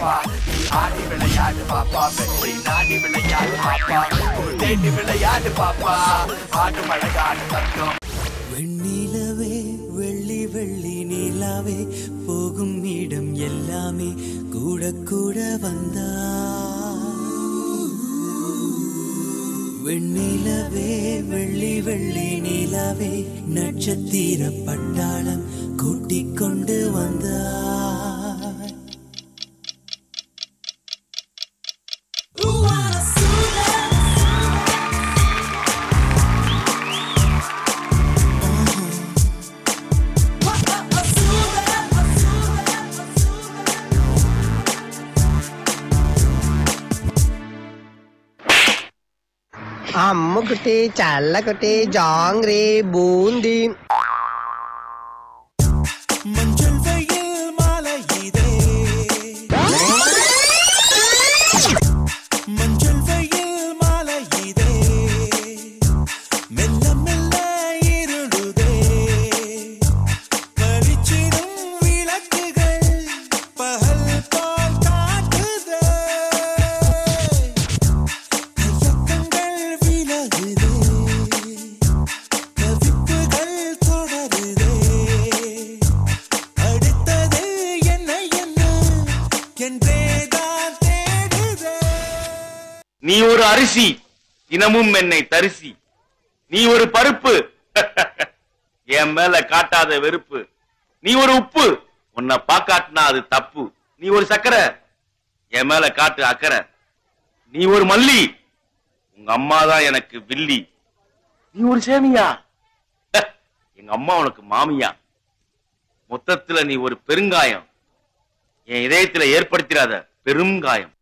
பாப்பா நீ ஆடி விளையாடு பாப்பா வெற்றி நாடி விளையாடு பாப்பா தேடி விளையாடு பாப்பா ஆடு மழகாடு தங்கம் வெண்ணிலவே வெள்ளி வெள்ளி நிலாவே போகும் இடம் எல்லாமே கூட கூட வந்தா வெண்ணிலவே வெள்ளி வெள்ளி நிலாவே நட்சத்திர பட்டாளம் கூட்டிக் கொண்டு வந்தா அம்முக்குட்டி சல்லக்குட்டி ஜாங்கிரி பூந்தி மஞ்சள் வெயில் மாலை இதே மஞ்சள் வெயில் மாலை இதே மெல்ல மெல்ல இருளுதே பளிச்சிடும் விளக்குகள் பகல் போல் காட்டுதே கையக்கங்கள் விலகுதே கவிப்புகள் தொடருதே அடுத்தது என்ன என்ன என்றேதான் தேடுதே நீ ஒரு அரிசி தினமும் என்னை தரிசி நீ ஒரு பருப்பு என் மேல காட்டாத வெறுப்பு நீ ஒரு உப்பு உன்னை பாக்காட்டினா அது தப்பு நீ ஒரு சக்கரை என் மேல காட்டு அக்கறை நீ ஒரு மல்லி உங்க அம்மா தான் எனக்கு வில்லி நீ ஒரு சேமியா எங்க அம்மா உனக்கு மாமியா மொத்தத்துல நீ ஒரு பெருங்காயம் என் இதயத்துல ஏற்படுத்திடாத பெருங்காயம்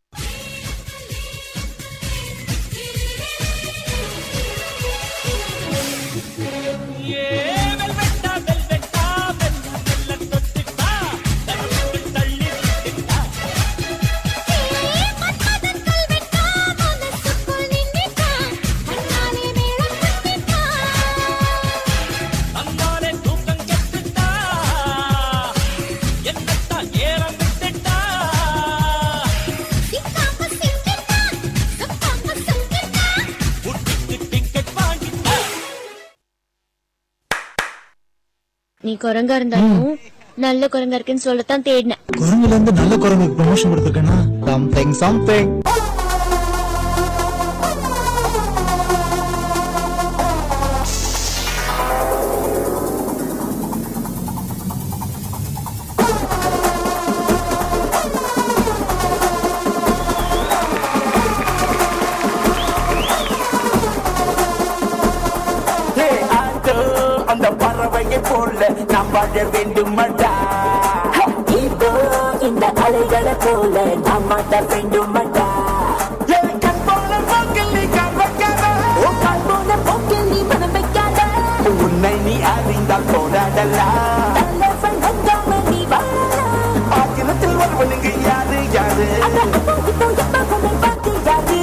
நீ குரங்கா இருந்தாலும் நல்ல குரங்கா இருக்குன்னு சொல்லத்தான் தேடினேன். குரங்குல இருந்து நல்ல குரங்குக்கு ப்ரமோஷன் கொடுத்துருக்கேன்னா சம்திங் அந்த பறவையை போல நாம் வாழ வேண்டுமடா இதோ இந்த அலைகளை போல நாம் மாட்ட வேண்டுமடா கண் போல போக்கில் நீ கண் வைக்காத கண் போல போக்கில் நீ மனம் வைக்காத உன்னை நீ அறிந்தால் போராடலாம் நீ வாழலாம் ஆக்கிரத்தில் ஒருவனுக்கு யாரு யாரு பார்த்து யாரு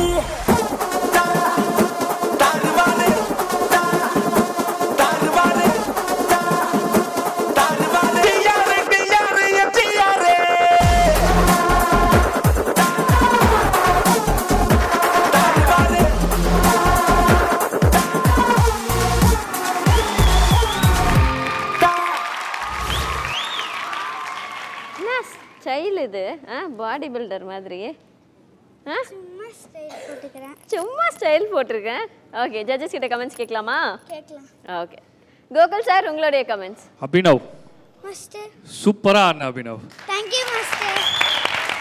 பாடி பில்டர் மாதிரி சும்மா ஸ்டைல் போட்டிருக்கேன். ஓகே, ஜட்ஜஸ் கிட்ட கமெண்ட்ஸ் கேட்கலாமா? கேட்கலாம். ஓகே, கோகுல் சார் உங்களுடைய கமெண்ட்ஸ். அபினவ் மாஸ்டர் சூப்பரா ஆன அபினவ். Thank you master.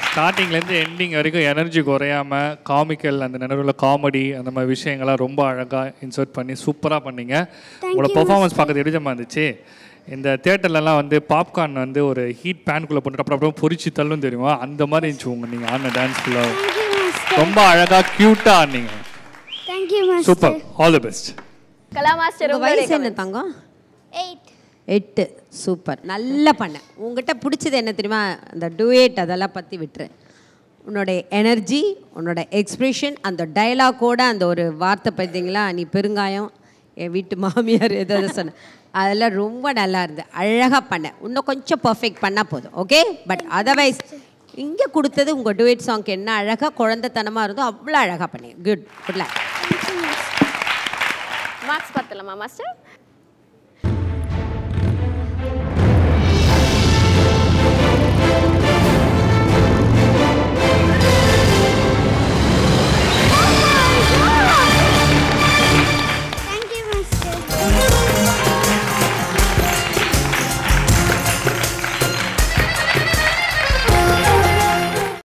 ஸ்டார்டிங்லேருந்து எண்டிங் வரைக்கும் எனர்ஜி குறையாமல் காமிக்கல் அந்த நடுவில் காமெடி அந்த மாதிரி விஷயங்கள்லாம் ரொம்ப அழகாக இன்சர்ட் பண்ணி சூப்பராக பண்ணீங்க. உங்களோட பெர்ஃபார்மன்ஸ் பார்க்கறது எப்படி இருந்துச்சு? இந்த தியேட்டர்லலாம் வந்து பாப்கார்ன் வந்து ஒரு ஹீட் பேனுக்குள்ளே போட்டு அப்புறம் பொரிச்சு தள்ளும் தெரியுமா, அந்த மாதிரி இருந்துச்சு நீங்கள் ஆன டான்ஸ் ஃபுல்லாக. ரொம்ப அழகாக க்யூட்டாக ஆனீங்க. Thank you master. Super, all the best. Kala master வயசு என்ன தங்கம்? 8. சூப்பர், நல்லா பண்ண. உங்ககிட்ட பிடிச்சது என்ன தெரியுமா? அந்த டூயட் அதெல்லாம் பற்றி விட்டுரு. உன்னோட எனர்ஜி, உன்னோட எக்ஸ்பிரஷன், அந்த டைலாக்கோட அந்த ஒரு வார்த்தை பார்த்தீங்களா, நீ பெருங்காயம், என் வீட்டு மாமியார் ஏதாவது சொன்ன, அதெல்லாம் ரொம்ப நல்லா இருந்து அழகாக பண்ண. இன்னும் கொஞ்சம் பர்ஃபெக்ட் பண்ணால் போதும். ஓகே, பட் அதர்வைஸ் இங்கே கொடுத்தது உங்கள் டுவேட் சாங்க்கு என்ன அழகாக குழந்தைத்தனமாக இருந்தோ அவ்வளோ அழகாக பண்ணி குட் லக். மார்க்ஸ் பார்த்தலாமா மாஸ்டர்?